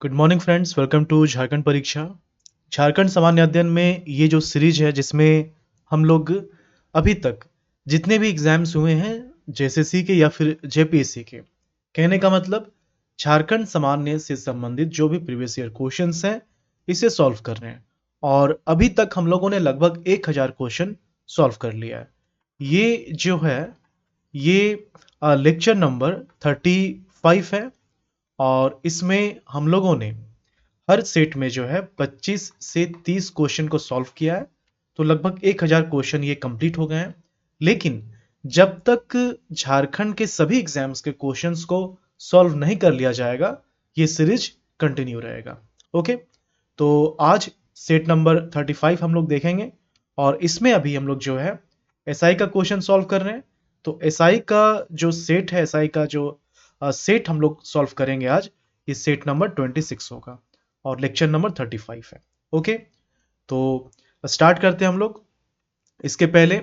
Good morning friends, welcome to Jharkhand परीक्षा। झारखंड सामान्य अध्ययन में ये जो सीरीज है जिसमें हम लोग अभी तक जितने भी एग्जाम्स हुए हैं जेएसएससी के या फिर जेपीएससी के, कहने का मतलब झारखंड सामान्य से संबंधित जो भी प्रीवियस ईयर क्वेश्चंस हैं इसे सॉल्व कर रहे हैं। और अभी तक हम लोगों ने लगभग 1000 क्वेश्चन सॉल्व कर लिया है। ये जो है ये लेक्चर नंबर 35 है और इसमें हम लोगों ने हर सेट में जो है 25 से 30 क्वेश्चन को सॉल्व किया है। तो लगभग 1000 क्वेश्चन ये कंप्लीट हो गए हैं। लेकिन जब तक झारखंड के सभी एग्जाम्स के क्वेश्चंस को सॉल्व नहीं कर लिया जाएगा, ये सीरीज कंटिन्यू रहेगा। ओके, तो आज सेट नंबर 35 हम लोग देखेंगे और इसमें अभी हम लोग जो है एसआई का क्वेश्चन सॉल्व कर रहे हैं। तो एसआई का जो सेट है, एसआई का जो सेट हम लोग सॉल्व करेंगे आज, ये सेट नंबर 26 होगा और लेक्चर नंबर 35 है। ओके, तो स्टार्ट करते हैं हम लोग। इसके पहले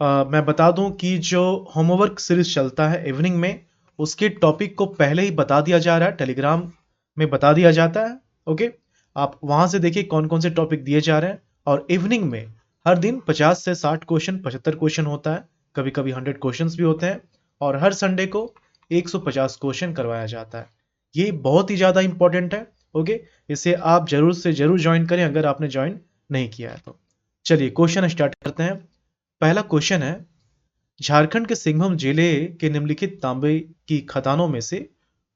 मैं बता दूं कि जो होमवर्क सीरीज चलता है इवनिंग में, उसके टॉपिक को पहले ही बता दिया जा रहा है, टेलीग्राम में बता दिया जाता है। ओके, आप वहां से देखिए कौन कौन से टॉपिक दिए जा रहे हैं। और इवनिंग में हर दिन 50 से 60 क्वेश्चन, 75 क्वेश्चन होता है, कभी कभी 100 क्वेश्चन भी होते हैं। और हर संडे को 150 क्वेश्चन करवाया जाता है। ये बहुत ही ज़्यादा इंपॉर्टेंट है। ओके, इसे आप जरूर से जरूर ज्वाइन करें अगर आपने ज्वाइन नहीं किया है तो। चलिए क्वेश्चन स्टार्ट करते हैं। पहला क्वेश्चन है, झारखंड के सिंघभूम जिले के निम्नलिखित तांबे की खदानों में से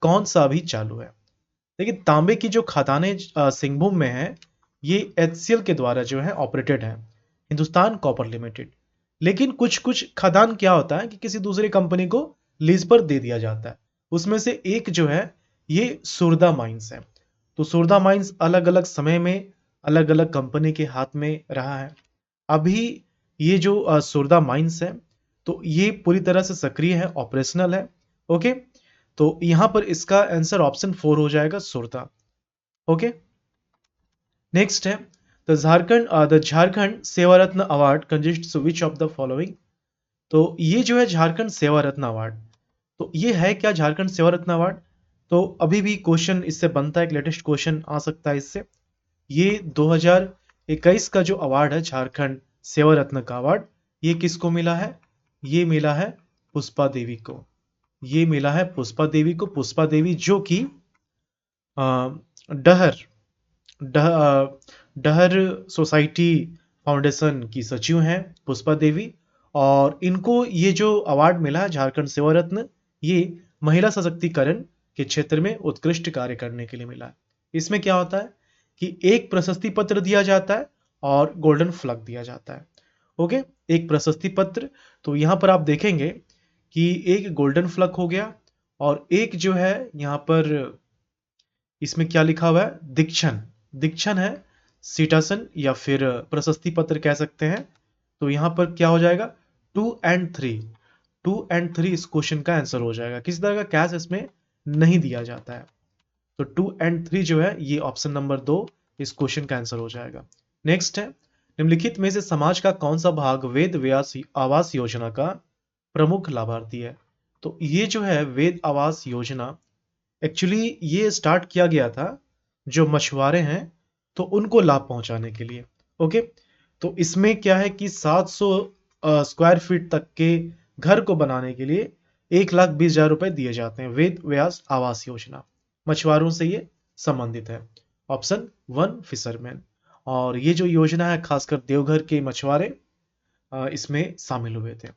कौन सा अभी चालू है। देखिए, तांबे की जो खदानें सिंघभूम में है, ये एचसीएल के द्वारा जो है ऑपरेटेड है, हिंदुस्तान कॉपर लिमिटेड। लेकिन कुछ कुछ खदान क्या होता है कि किसी दूसरी कंपनी को लीज पर दे दिया जाता है। उसमें से एक जो है ये सुरदा माइंस है। तो सुरदा माइंस अलग अलग समय में अलग अलग कंपनी के हाथ में रहा है। अभी ये जो सुरदा माइंस है, तो ये पूरी तरह से सक्रिय है, ऑपरेशनल है। ओके, तो यहां पर इसका आंसर ऑप्शन 4 हो जाएगा, सुरता। ओके, नेक्स्ट है, the Jharkhand Seva Ratna award consists which of the following. तो ये जो है झारखंड सेवा रत्न अवार्ड, तो ये है क्या झारखंड सेवा रत्न अवार्ड। तो अभी भी क्वेश्चन इससे बनता है, एक लेटेस्ट क्वेश्चन आ सकता है इससे। ये 2021 का जो अवार्ड है झारखंड सेवा रत्न का अवार्ड, ये किसको मिला है। ये मिला है पुष्पा देवी को। ये मिला है पुष्पा देवी को। पुष्पा देवी जो कि डहर डह, डहर सोसाइटी फाउंडेशन की सचिव हैं पुष्पा देवी। और इनको ये जो अवार्ड मिला है झारखंड सेवा रत्न, ये महिला सशक्तिकरण के क्षेत्र में उत्कृष्ट कार्य करने के लिए मिला है। इसमें क्या होता है कि एक प्रशस्ति पत्र दिया जाता है और गोल्डन फ्लैग दिया जाता है। ओके, एक प्रशस्ति पत्र, तो यहां पर आप देखेंगे कि एक गोल्डन फ्लैग हो गया और एक जो है यहाँ पर इसमें क्या लिखा हुआ है, दीक्षण। दीक्षण है, सीटासन या फिर प्रशस्ति पत्र कह सकते हैं। तो यहां पर क्या हो जाएगा, 2 और 3। 2 और 3 इस क्वेश्चन का आंसर हो जाएगा। किसी तरह का कैश इसमें नहीं दिया जाता है। तो 2 और 3 जो है ये ऑप्शन नंबर 2 इस क्वेश्चन का आंसर हो जाएगा। नेक्स्ट है, निम्नलिखित में से समाज का कौन सा भाग वेद व्यास आवास योजना का प्रमुख लाभार्थी है। तो ये जो है वेद आवास योजना, एक्चुअली ये स्टार्ट किया गया था जो मछुआरे हैं तो उनको लाभ पहुंचाने के लिए। ओके, तो इसमें क्या है कि 700 स्क्वायर फीट तक के घर को बनाने के लिए 1,20,000 रुपए दिए जाते हैं। वेद व्यास आवास योजना मछुआरों से ये संबंधित है। Option 1 fisherman. और ये जो योजना है खासकर देवघर के मछुआरे इसमें शामिल हुए थे।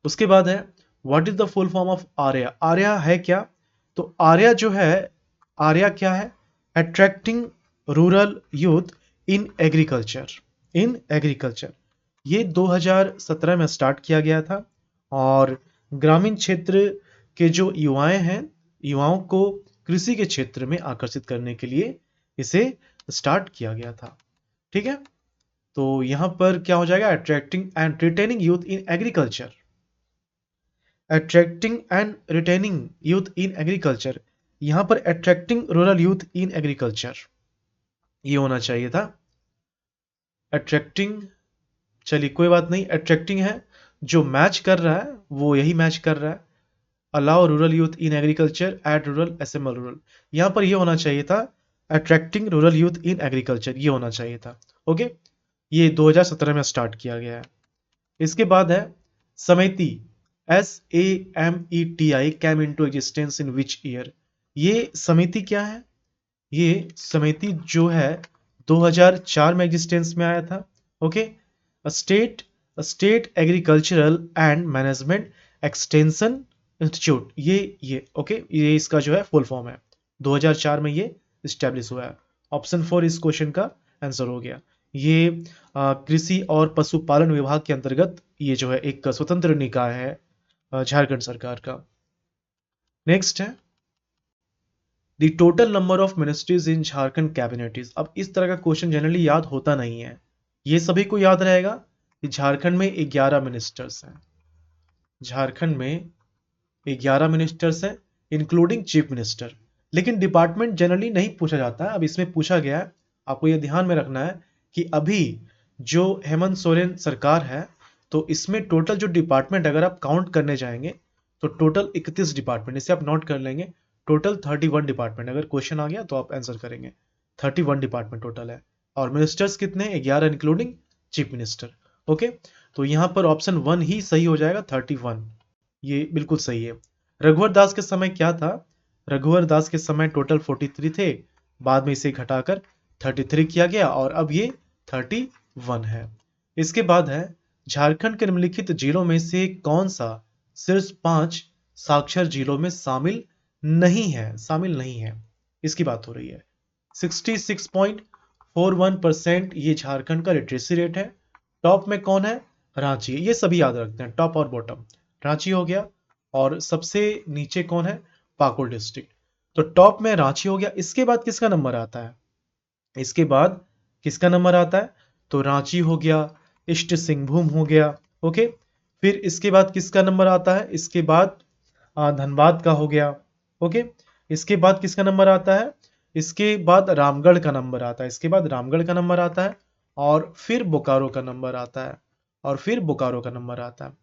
उसके बाद है, what is the full form of Arya. Arya है क्या। तो आर्या जो है, आर्या क्या है, attracting rural youth in agriculture. In agriculture ये 2017 में स्टार्ट किया गया था और ग्रामीण क्षेत्र के जो युवाएं हैं, युवाओं को कृषि के क्षेत्र में आकर्षित करने के लिए इसे स्टार्ट किया गया था। ठीक है, तो यहां पर क्या हो जाएगा, attracting and retaining youth in agriculture. Attracting and retaining youth in agriculture, यहां पर attracting rural youth in agriculture ये होना चाहिए था। अट्रैक्टिंग, चलिए कोई बात नहीं, अट्रैक्टिंग है, जो मैच कर रहा है वो यही मैच कर रहा है। Allow rural youth in agriculture eight rural assemble rural. यहाँ पर ये होना चाहिए था attracting rural youth in agriculture, ये होना चाहिए था। ओके, ये 2017 में स्टार्ट किया गया है। इसके बाद है SAMETI, SAMETI came into existence in which year. ये समिति क्या है? ये समिति जो है 2004 में एग्जिस्टेंस में आया था। Okay, state state agricultural and management extension institute, ये ओके, ये इसका जो है फुल फॉर्म है। 2004 में ये इस्टेब्लिश हुआ है। ऑप्शन 4 इस क्वेश्चन का आंसर हो गया। ये कृषि और पशुपालन विभाग के अंतर्गत ये जो है एक स्वतंत्र निकाय है झारखंड सरकार का। नेक्स्ट है the total number of ministries in Jharkhand cabinet is. अब इस तरह का क्वेश्चन जनरली याद होता नहीं है, ये सभी को याद रहेगा कि झारखंड में 11 मिनिस्टर्स हैं। झारखंड में 11 मिनिस्टर्स हैं इंक्लूडिंग चीफ मिनिस्टर। लेकिन डिपार्टमेंट जनरली नहीं पूछा जाता है, अब इसमें पूछा गया है। आपको यह ध्यान में रखना है कि अभी जो हेमंत सोरेन सरकार है, तो इसमें टोटल जो डिपार्टमेंट अगर आप काउंट करने जाएंगे तो टोटल 31 डिपार्टमेंट, इसे आप नोट कर लेंगे। टोटल 31 डिपार्टमेंट, अगर क्वेश्चन आ गया तो आप आंसर करेंगे। 31 डिपार्टमेंट टोटल है। और मिनिस्टर्स कितने? 11 इंक्लूडिंग चीफ मिनिस्टर। ओके, तो यहां पर ऑप्शन 1 ही सही हो जाएगा, 31, ये बिल्कुल सही है। रघुवर दास के समय क्या था? रघुवर दास के समय टोटल 43 थे, बाद में इसे घटाकर 33 किया गया और अब ये 31 है। इसके बाद है झारखंड के निम्नलिखित जिलों में से कौन सा शीर्ष 5 साक्षर जिलों में शामिल नहीं है, इसकी बात हो रही है। 66.41% ये झारखंड का लिटरेसी रेट है। टॉप में कौन है? रांची। ये सभी याद रखते हैं, टॉप और बॉटम। रांची हो गया और सबसे नीचे कौन है? पाकुड़ डिस्ट्रिक्ट। तो टॉप में रांची हो गया। इसके बाद किसका नंबर आता है? इसके बाद किसका नंबर आता है? तो रांची हो गया, ईस्ट सिंहभूम हो गया। ओके, फिर इसके बाद किसका नंबर आता है? इसके बाद धनबाद का हो गया। ओके, इसके बाद किसका नंबर आता है? इसके बाद रामगढ़ का नंबर आता है। इसके बाद रामगढ़ का नंबर आता है और फिर बोकारो का नंबर आता है और फिर बोकारो का नंबर आता है।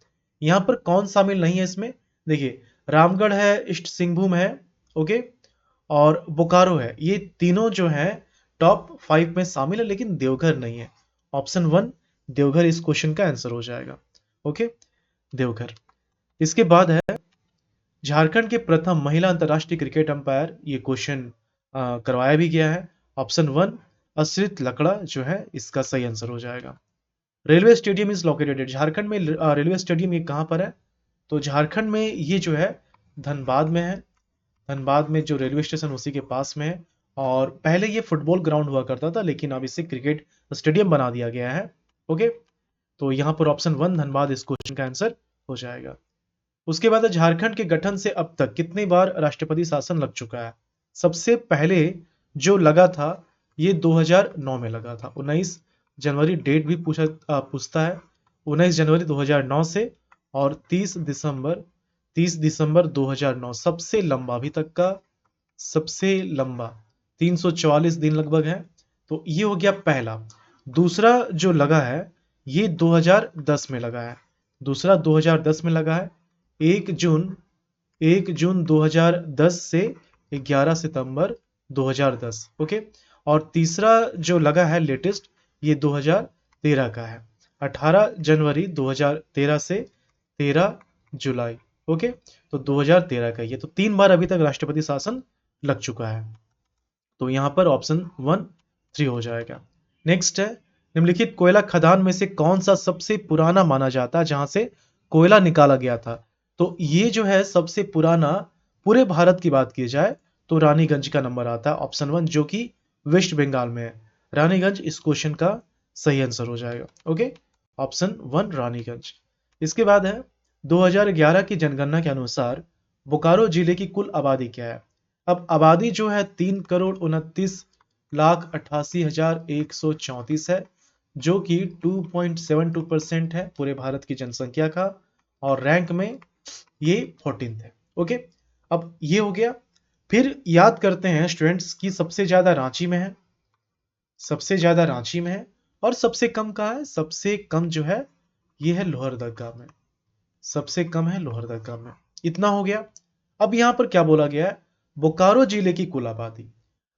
यहां पर कौन शामिल नहीं है इसमें? देखिए, रामगढ़ है, ईस्ट सिंहभूम है, ओके, और बोकारो है। ये तीनों जो है टॉप 5 में शामिल है, लेकिन देवघर नहीं है। ऑप्शन 1 देवघर इस क्वेश्चन का आंसर हो जाएगा। ओके, देवघर। इसके बाद है झारखंड के प्रथम महिला अंतरराष्ट्रीय क्रिकेट अंपायर, ये क्वेश्चन करवाया भी गया है। ऑप्शन 1 अश्रित लकड़ा जो है इसका सही आंसर हो जाएगा। Railway stadium is located, Jharkhand में रेलवे स्टेडियम ये कहां पर है? तो झारखंड में ये जो है धनबाद में है। धनबाद में जो रेलवे स्टेशन उसी के पास में है। और पहले ये फुटबॉल ग्राउंड हुआ करता था, लेकिन अब इसे क्रिकेट स्टेडियम बना दिया गया है। ओके, तो यहां पर ऑप्शन 1 धनबाद इस क्वेश्चन का आंसर हो जाएगा। उसके बाद झारखंड के गठन से अब तक कितनी बार राष्ट्रपति शासन लग चुका है? सबसे पहले जो लगा था ये 2009 में लगा था। 19 जनवरी डेट भी पूछता है। 19 जनवरी 2009 से और 30 दिसंबर 2009 सबसे लंबा, अभी तक का सबसे लंबा 344 दिन लगभग है। तो ये हो गया पहला। दूसरा जो लगा है ये 2010 में लगा है। दूसरा 2010 में लगा है। 1 जून 2010 से 11 सितंबर 2010। ओके, और तीसरा जो लगा है लेटेस्ट ये 2013 का है। 18 जनवरी 2013 से 13 जुलाई। ओके, तो 2013 का ये तो 3 बार अभी तक राष्ट्रपति शासन लग चुका है। तो यहां पर ऑप्शन 1 3 हो जाएगा। नेक्स्ट है निम्नलिखित कोयला खदान में से कौन सा सबसे पुराना माना जाता है जहां से कोयला निकाला गया था? तो ये जो है सबसे पुराना, पूरे भारत की बात की जाए तो रानीगंज का नंबर आता है, ऑप्शन 1, जो कि वेस्ट बंगाल में है। रानीगंज इस क्वेश्चन का सही आंसर हो जाएगा। Okay, option 1 Raniganj. इसके बाद है 2011 की जनगणना के अनुसार बोकारो जिले की कुल आबादी क्या है? अब आबादी जो है 3,29,88,134 है, जो कि 2.72% है पूरे भारत की जनसंख्या का, और रैंक में ये 14th है। ओके, अब ये हो गया। फिर याद करते हैं स्टूडेंट्स की सबसे ज्यादा रांची में है, सबसे ज्यादा रांची में है, और सबसे कम का है, सबसे कम जो है ये है लोहरदगा में, सबसे कम है लोहरदगा में। इतना हो गया। अब यहां पर क्या बोला गया है, बोकारो जिले की कुल आबादी।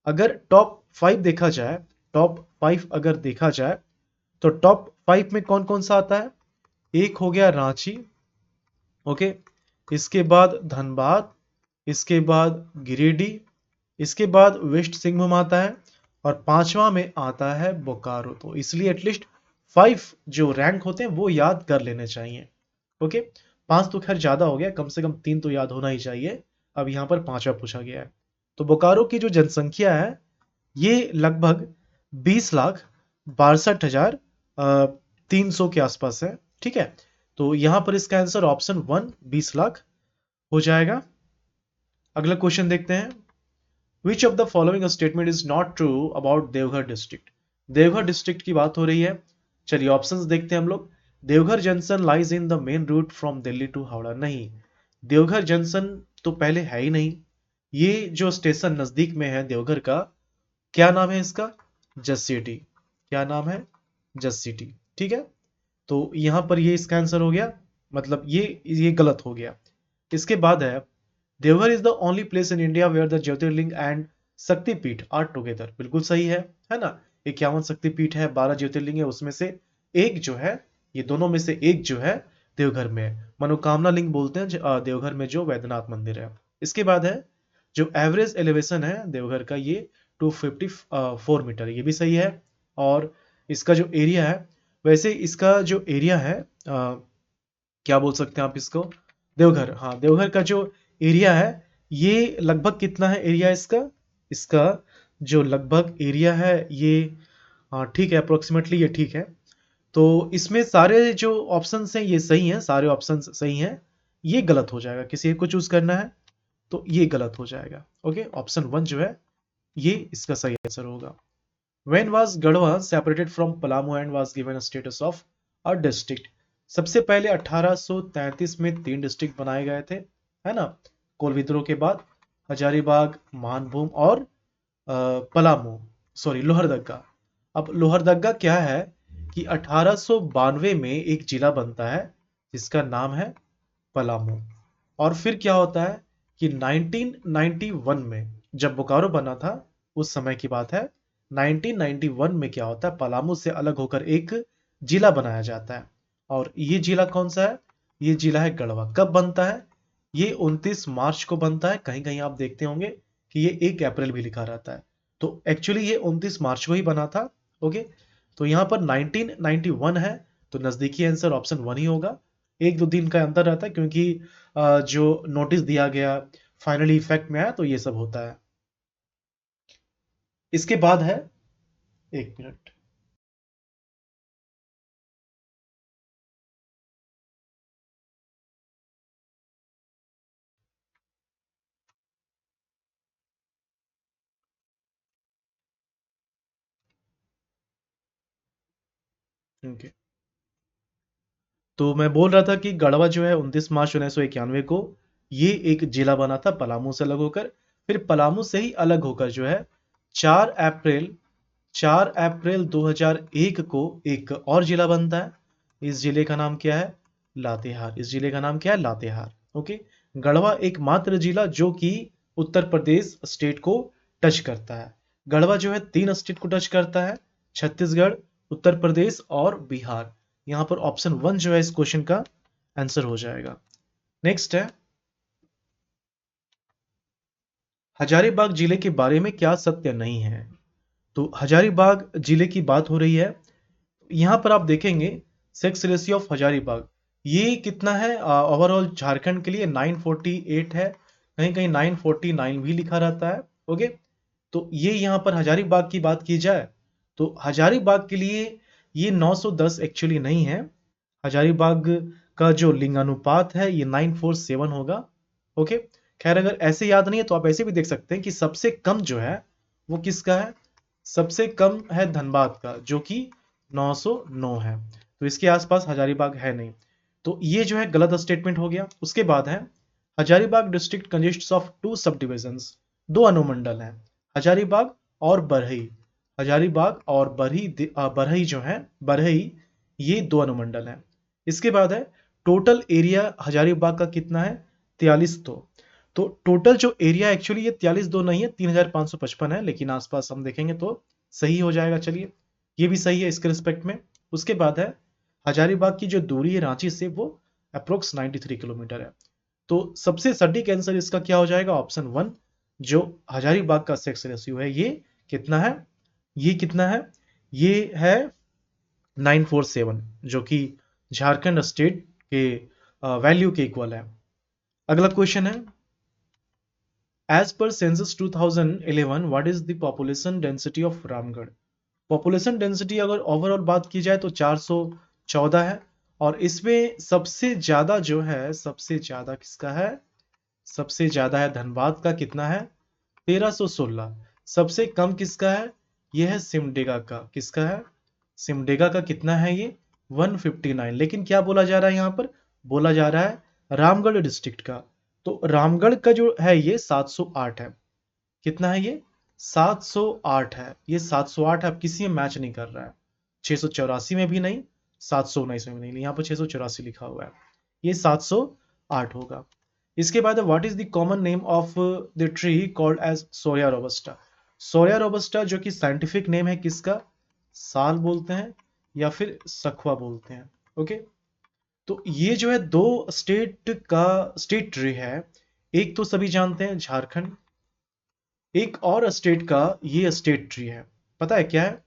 अगर टॉप 5 देखा जाए, टॉप 5 अगर देखा जाए तो टॉप 5 में कौन कौन सा आता है? एक हो गया रांची, ओके, इसके बाद धनबाद, इसके बाद गिरिडीह, इसके बाद वेस्ट सिंहभूम आता है, और पांचवा में आता है बोकारो। तो इसलिए एटलीस्ट 5 जो रैंक होते हैं वो याद कर लेने चाहिए। ओके, 5 तो खैर ज्यादा हो गया, कम से कम 3 तो याद होना ही चाहिए। अब यहां पर पांचवा पूछा गया है। तो बोकारो की जो जनसंख्या है ये लगभग 20,62,300 के आसपास है। ठीक है, तो यहां पर इसका आंसर ऑप्शन 1 20 लाख हो जाएगा। अगला क्वेश्चन देखते हैं। विच of the following statement is not true about Deoghar district? Deoghar district की बात हो रही है। चलिए ऑप्शंस देखते हैं हम लोग। Deoghar junction lies in the main route from Delhi to Howrah. नहीं, देवघर जंक्शन तो पहले है ही नहीं। ये जो स्टेशन नजदीक में है देवघर का, क्या नाम है इसका? Just city. क्या नाम है? Just city. ठीक है, तो यहां पर ये इसका आंसर हो गया, मतलब ये गलत हो गया। इसके बाद है Deoghar is the only place in India where the jyotirlinga and shaktipeeth are together. बिल्कुल सही है ना। 51 शक्तिपीठ है, 12 ज्योतिर्लिंग है, उसमें से एक जो है, ये दोनों में से एक जो है देवघर में है। मनोकामना लिंग बोलते हैं देवघर में जो वैद्यनाथ मंदिर है। इसके बाद है जो एवरेज एलिवेशन है देवघर का, ये 254 मीटर, ये भी सही है। और इसका जो एरिया है, वैसे इसका जो एरिया है क्या बोल सकते हैं आप इसको? देवघर, हाँ, देवघर का जो एरिया है ये लगभग कितना है एरिया इसका? इसका जो लगभग एरिया है ये, हाँ ठीक है, अप्रोक्सीमेटली ये ठीक है। तो इसमें सारे जो ऑप्शंस हैं ये सही हैं, सारे ऑप्शंस सही हैं। ये गलत हो जाएगा, किसी एक को चूज करना है तो ये गलत हो जाएगा। ओके, ऑप्शन 1 जो है ये इसका सही आंसर होगा। When was Garhwa separated from Palamu and was given a status of a district? सबसे पहले 1833 में 3 डिस्ट्रिक्ट बनाए गए थे, है ना, कोल विद्रोह के बाद। हजारीबाग, मानभूम और पलामू, सॉरी लोहरदग्गा। अब लोहरदग्गा क्या है कि 1892 में एक जिला बनता है जिसका नाम है पलामू। और फिर क्या होता है कि 1991 में जब बोकारो बना था, उस समय की बात है, 1991 में क्या होता है, पलामू से अलग होकर एक जिला बनाया जाता है। और ये जिला कौन सा है? ये जिला है गढ़वा। कब बनता है? ये 29 मार्च को बनता है। कहीं कहीं आप देखते होंगे कि ये 1 अप्रैल भी लिखा रहता है, तो एक्चुअली ये 29 मार्च को ही बना था। ओके, तो यहाँ पर 1991 है, तो नजदीकी आंसर ऑप्शन 1 ही होगा। 1-2 दिन का अंतर रहता है क्योंकि जो नोटिस दिया गया फाइनली इफेक्ट में आया, तो ये सब होता है। इसके बाद है, 1 मिनट। ओके, तो मैं बोल रहा था कि गढ़वा जो है 29 मार्च 1991 को ये एक जिला बना था पलामू से अलग होकर। फिर पलामू से ही अलग होकर जो है 4 अप्रैल 4 अप्रैल 2001 को एक और जिला बनता है। इस जिले का नाम क्या है? लातेहार। इस जिले का नाम क्या है? लातेहार। ओके, गढ़वा एकमात्र जिला जो कि उत्तर प्रदेश स्टेट को टच करता है। गढ़वा जो है 3 स्टेट को टच करता है, छत्तीसगढ़, उत्तर प्रदेश और बिहार। यहां पर ऑप्शन 1 जो है इस क्वेश्चन का आंसर हो जाएगा। नेक्स्ट है, हजारीबाग जिले के बारे में क्या सत्य नहीं है? तो हजारीबाग जिले की बात हो रही है। यहाँ पर आप देखेंगे सेक्स रेशियो ऑफ हजारीबाग, ये कितना है ओवरऑल झारखंड के लिए? 948 है, कहीं कहीं 949 भी लिखा रहता है। ओके, तो ये यहाँ पर हजारीबाग की बात की जाए तो हजारीबाग के लिए ये 910 एक्चुअली नहीं है। हजारीबाग का जो लिंगानुपात है ये 947 होगा। ओके, खैर अगर ऐसे याद नहीं है तो आप ऐसे भी देख सकते हैं कि सबसे कम जो है वो किसका है? सबसे कम है धनबाद का, जो कि 909 है। तो इसके आसपास हजारीबाग है नहीं, तो ये जो है गलत स्टेटमेंट हो गया। उसके बाद है हजारीबाग डिस्ट्रिक्ट कंसिस्ट्स ऑफ 2 सब डिविजन्स। 2 अनुमंडल हैं, हजारीबाग और बरही। हजारीबाग और बरही जो है, बरही, ये 2 अनुमंडल हैं। इसके बाद है टोटल एरिया हजारीबाग का कितना है? 43। तो तो टोटल जो एरिया एक्चुअली ये 43,2 नहीं है, 3,555 है, लेकिन आसपास हम देखेंगे तो सही हो जाएगा। चलिए, ये भी सही है इसके रिस्पेक्ट में। उसके बाद है हजारीबाग की जो दूरी है रांची से, वो अप्रोक्स 93 किलोमीटर है। तो सबसे सटीक आंसर इसका क्या हो जाएगा? ऑप्शन 1, जो हजारीबाग का सेक्स रेशियो है, ये कितना है? ये कितना है? ये है 947, जो कि झारखंड स्टेट के वैल्यू के इक्वल है। अगला क्वेश्चन है, as per census 2011 what is the population density of Ramgarh? Population density अगर ओवरऑल बात की जाए तो 414 है, और इसमें सबसे ज्यादा जो है, सबसे ज्यादा किसका है? सबसे ज्यादा है धनबाद का, कितना है? 1316। सबसे कम किसका है? यह है सिमडेगा का। किसका है? सिमडेगा का कितना है ये? 159। लेकिन क्या बोला जा रहा है यहाँ पर? बोला जा रहा है रामगढ़ डिस्ट्रिक्ट का। तो रामगढ़ का जो है ये 708 है। कितना है ये? 708 है। ये 708 अब किसी में मैच नहीं कर रहा है, 684 में भी नहीं, 719 में भी नहीं, यहाँ पर 684 लिखा हुआ है, ये 708 होगा। इसके बाद what is the common name of the tree called as Shorea robusta? Shorea robusta जो कि साइंटिफिक नेम है किसका? साल बोलते हैं या फिर सखुआ बोलते हैं। ओके, तो ये जो है दो स्टेट का स्टेट ट्री है। एक तो सभी जानते हैं झारखंड, एक और स्टेट का ये स्टेट ट्री है। पता है क्या है?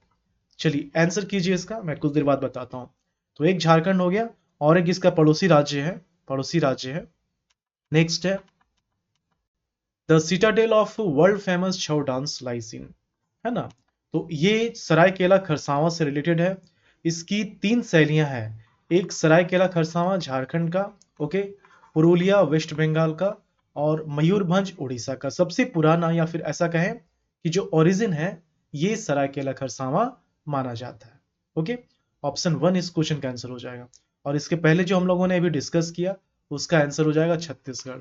चलिए आंसर कीजिए इसका, मैं कुछ देर बाद बताता हूं। तो एक झारखंड हो गया, और एक इसका पड़ोसी राज्य है, पड़ोसी राज्य है। नेक्स्ट है the citadel of world famous Chhau dance lies in, है ना? तो ये सरायकेला खरसावां से रिलेटेड है। इसकी 3 शैलियां हैं। एक सरायकेला खरसावां झारखंड का, ओके, पुरुलिया वेस्ट बंगाल का, और मयूरभंज उड़ीसा का। सबसे पुराना या फिर ऐसा कहें कि जो ओरिजिन है, ये सरायकेला खरसावां माना जाता है। ओके, ऑप्शन 1 इस क्वेश्चन का आंसर हो जाएगा। और इसके पहले जो हम लोगों ने अभी डिस्कस किया, उसका आंसर हो जाएगा छत्तीसगढ़।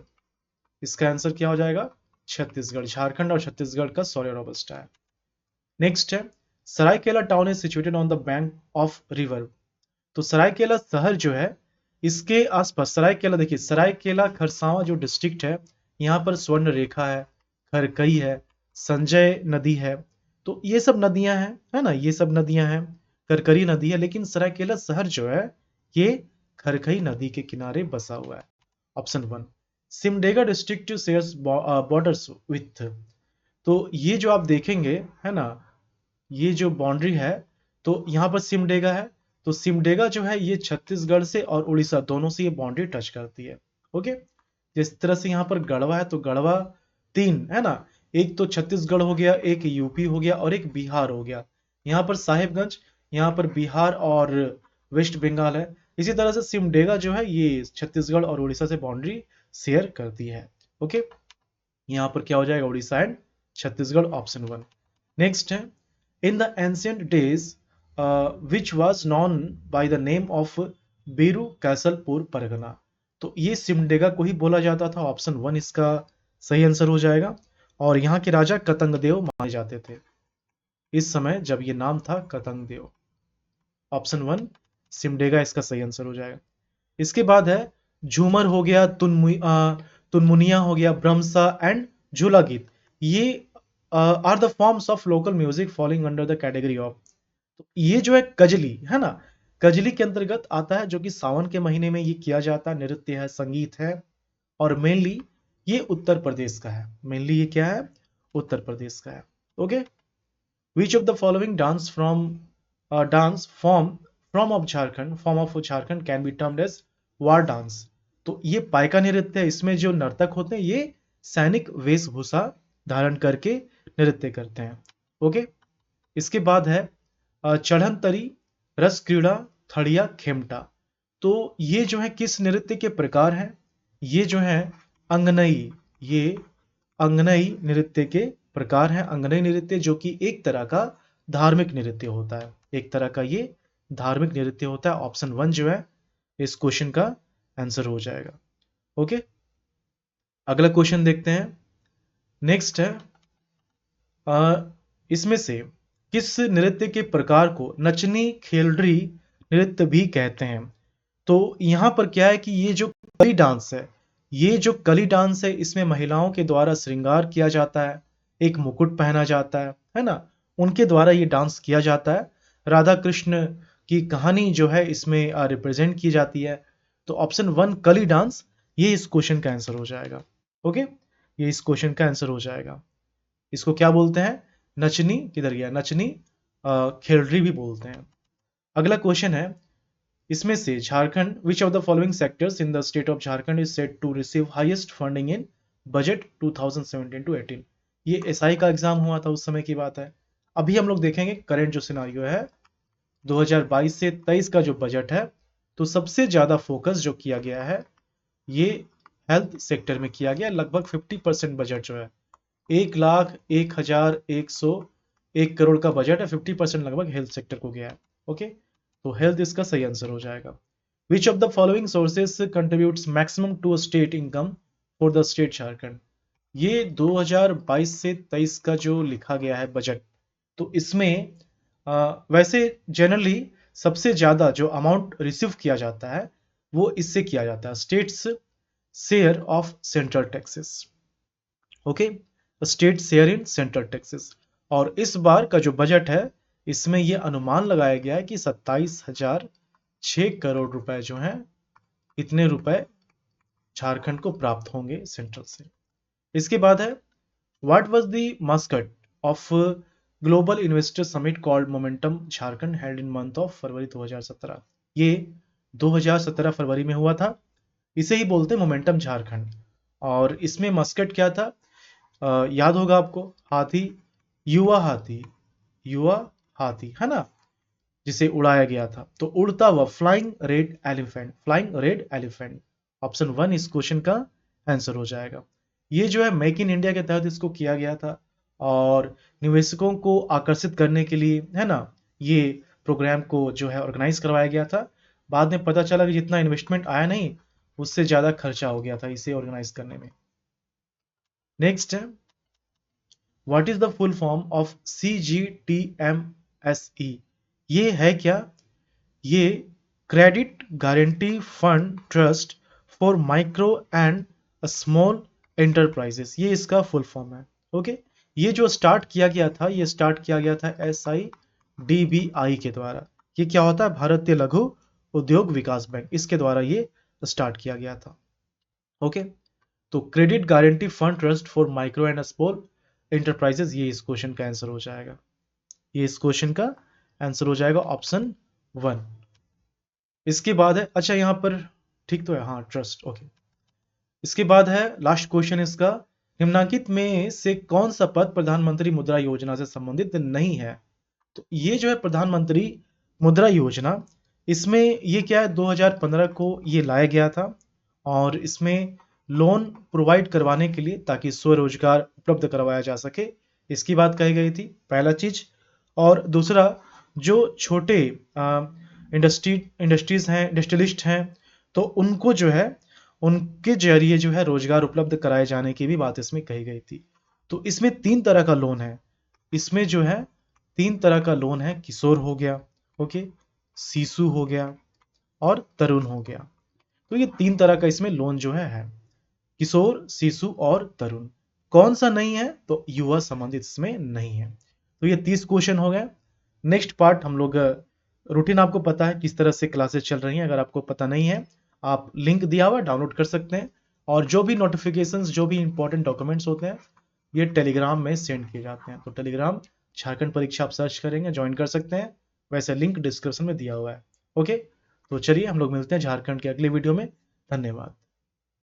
इसका आंसर क्या हो जाएगा? छत्तीसगढ़। झारखंड और छत्तीसगढ़ का सोया रोबस्टा है। नेक्स्ट है Seraikela town is situated on the bank of river. तो सरायकेला शहर जो है, इसके आसपास सरायकेला, देखिए सरायकेला खरसावां जो डिस्ट्रिक्ट है, यहाँ पर स्वर्ण रेखा है, खरकई है, संजय नदी है। तो ये सब नदियां हैं, है ना? ये सब नदियां हैं, करकरी नदी है, लेकिन सरायकेला शहर जो है, ये खरकई नदी के किनारे बसा हुआ है। Option 1। Simdega district shares borders with. तो ये जो आप देखेंगे, है ना, ये जो बाउंड्री है, तो यहाँ पर सिमडेगा है। तो सिमडेगा जो है, ये छत्तीसगढ़ से और उड़ीसा दोनों से ये बाउंड्री टच करती है। ओके, जिस तरह से यहाँ पर गढ़वा है, तो गढ़वा 3 है ना, एक तो छत्तीसगढ़ हो गया, एक यूपी हो गया, और एक बिहार हो गया। यहाँ पर साहेबगंज, यहाँ पर बिहार और वेस्ट बंगाल है। इसी तरह से सिमडेगा जो है, ये छत्तीसगढ़ और उड़ीसा से बाउंड्री शेयर करती है। ओके, यहाँ पर क्या हो जाएगा? Orissa and Chhattisgarh, option 1। Next है in the ancient days which was known by the name of Beru Kaisalpur Pargana. तो ये सिमडेगा को ही बोला जाता था। ऑप्शन 1 इसका सही आंसर हो जाएगा। और यहाँ के राजा कतंगदेव माने जाते थे इस समय, जब ये नाम था कतंगदेव। ऑप्शन 1 सिमडेगा इसका सही आंसर हो जाएगा। इसके बाद है झूमर हो गया, तुनमुनिया हो गया, ब्रह्मसा एंड झूला गीत। ये are the forms of local music falling under the category of. तो ये जो है कजली, है ना, कजली के अंतर्गत आता है, जो कि सावन के महीने में ये किया जाता है, नृत्य है, संगीत है, और मेनली ये उत्तर प्रदेश का है। मेनली ये क्या है? उत्तर प्रदेश का है। Okay, which of the following dance form of Jharkhand can be termed as war dance. तो ये पाइका नृत्य है। इसमें जो नर्तक होते हैं, ये सैनिक वेशभूषा धारण करके नृत्य करते हैं। ओके, इसके बाद है चढ़न तरी, रस क्रीड़ा, थड़िया, खेमटा। तो ये जो है किस नृत्य के प्रकार हैं? ये जो है अंगनई, ये अंगनई नृत्य के प्रकार है। अंगनई नृत्य जो कि एक तरह का धार्मिक नृत्य होता है, एक तरह का ये धार्मिक नृत्य होता है। ऑप्शन 1 जो है इस क्वेश्चन का आंसर हो जाएगा। ओके, अगला क्वेश्चन देखते हैं। नेक्स्ट है इसमें से किस नृत्य के प्रकार को नचनी खेलड़ी नृत्य भी कहते हैं? तो यहां पर क्या है कि ये जो कली डांस है, ये जो कली डांस है इसमें महिलाओं के द्वारा श्रृंगार किया जाता है, एक मुकुट पहना जाता है ना? उनके द्वारा ये डांस किया जाता है। राधा कृष्ण की कहानी जो है इसमें रिप्रेजेंट की जाती है। तो ऑप्शन 1 कली डांस ये इस क्वेश्चन का आंसर हो जाएगा। ओके? ये इस क्वेश्चन का आंसर हो जाएगा। इसको क्या बोलते हैं? नचनी किधर गया? नचनी खेलड़ी भी बोलते हैं। अगला क्वेश्चन है, इसमें से Jharkhand which of the following sectors in the state of Jharkhand is set to receive highest funding in budget 2017 to 18। ये एसआई का एग्जाम हुआ था उस समय की बात है। अभी हम लोग देखेंगे करंट जो सिनारियो है 2022 से 23 का जो बजट है, तो सबसे ज्यादा फोकस जो किया गया है ये हेल्थ सेक्टर में किया गया। लगभग 50% बजट जो है 1,01,101 करोड़ का बजट है, 50% लगभग हेल्थ सेक्टर को गया है। ओके, तो हेल्थ इसका सही आंसर हो जाएगा। Which of the following sources contributes maximum to state income for the state Jharkhand. ये 2022 से 23 का जो लिखा गया है बजट, तो इसमें वैसे जनरली सबसे ज्यादा जो अमाउंट रिसीव किया जाता है वो इससे किया जाता है, states share of central taxes. Okay, state share in central taxes. और इस बार का जो बजट है इसमें यह अनुमान लगाया गया है कि 27,006 करोड़ रुपए जो हैं, इतने रुपए झारखंड को प्राप्त होंगे सेंट्रल से। इसके बाद है, what was the Muscat of global investor summit called momentum Jharkhand held in month of February 2017। ये 2017 फरवरी में हुआ था, इसे ही बोलते हैं मोमेंटम झारखंड। और इसमें मस्कट क्या था? याद होगा आपको, हाथी, युवा हाथी है ना, जिसे उड़ाया गया था। तो उड़ता हुआ flying red elephant, flying red elephant. Option 1 इस क्वेश्चन का आंसर हो जाएगा। ये जो है मेक इन इंडिया के तहत इसको किया गया था और निवेशकों को आकर्षित करने के लिए है ना, ये प्रोग्राम को जो है ऑर्गेनाइज करवाया गया था। बाद में पता चला कि जितना इन्वेस्टमेंट आया नहीं, उससे ज्यादा खर्चा हो गया था इसे ऑर्गेनाइज करने में। नेक्स्ट है, what is the full form of CGTMSE। ये है क्या? ये credit guarantee fund trust for micro and small enterprises, ये इसका फुल फॉर्म है। ओके, ये जो स्टार्ट किया गया था, ये स्टार्ट किया गया था SIDBI के द्वारा। ये क्या होता है? भारतीय लघु उद्योग विकास बैंक, इसके द्वारा ये स्टार्ट किया गया था। ओके, तो credit guarantee fund trust for micro and small enterprises, ये इस क्वेश्चन का आंसर हो जाएगा। ये इस क्वेश्चन का आंसर हो जाएगा ऑप्शन 1। इसके बाद है, अच्छा यहां पर ठीक तो है, हाँ ट्रस्ट। ओके, इसके बाद है लास्ट क्वेश्चन इसका, निम्नलिखित में से कौन सा पद प्रधानमंत्री मुद्रा योजना से संबंधित नहीं है? तो ये जो है प्रधानमंत्री मुद्रा योजना, इसमें ये क्या है, 2015 को ये लाया गया था और इसमें लोन प्रोवाइड करवाने के लिए ताकि स्वरोजगार उपलब्ध करवाया जा सके, इसकी बात कही गई थी, पहला चीज। और दूसरा, जो छोटे इंडस्ट्रीज हैं, इंडस्ट्रियलिस्ट हैं, तो उनको जो है उनके जरिए जो है रोजगार उपलब्ध कराए जाने की भी बात इसमें कही गई थी। तो इसमें 3 तरह का लोन है। इसमें जो है 3 तरह का लोन है, किशोर हो गया, ओके, शिशु हो गया और तरुण हो गया। तो ये 3 तरह का इसमें लोन जो है किशोर, शिशु और तरुण। कौन सा नहीं है? तो युवा संबंधित इसमें नहीं है। तो ये 30 क्वेश्चन हो गए। नेक्स्ट पार्ट हम लोग, रूटीन आपको पता है किस तरह से क्लासेस चल रही हैं, अगर आपको पता नहीं है आप लिंक दिया हुआ डाउनलोड कर सकते हैं। और जो भी नोटिफिकेशंस, जो भी इंपॉर्टेंट डॉक्यूमेंट्स होते हैं, ये टेलीग्राम में सेंड किए जाते हैं। तो टेलीग्राम झारखंड परीक्षा आप सर्च करेंगे, ज्वाइन कर सकते हैं, वैसे लिंक डिस्क्रिप्शन में दिया हुआ है। ओके, तो चलिए हम लोग मिलते हैं झारखंड के अगले वीडियो में। धन्यवाद।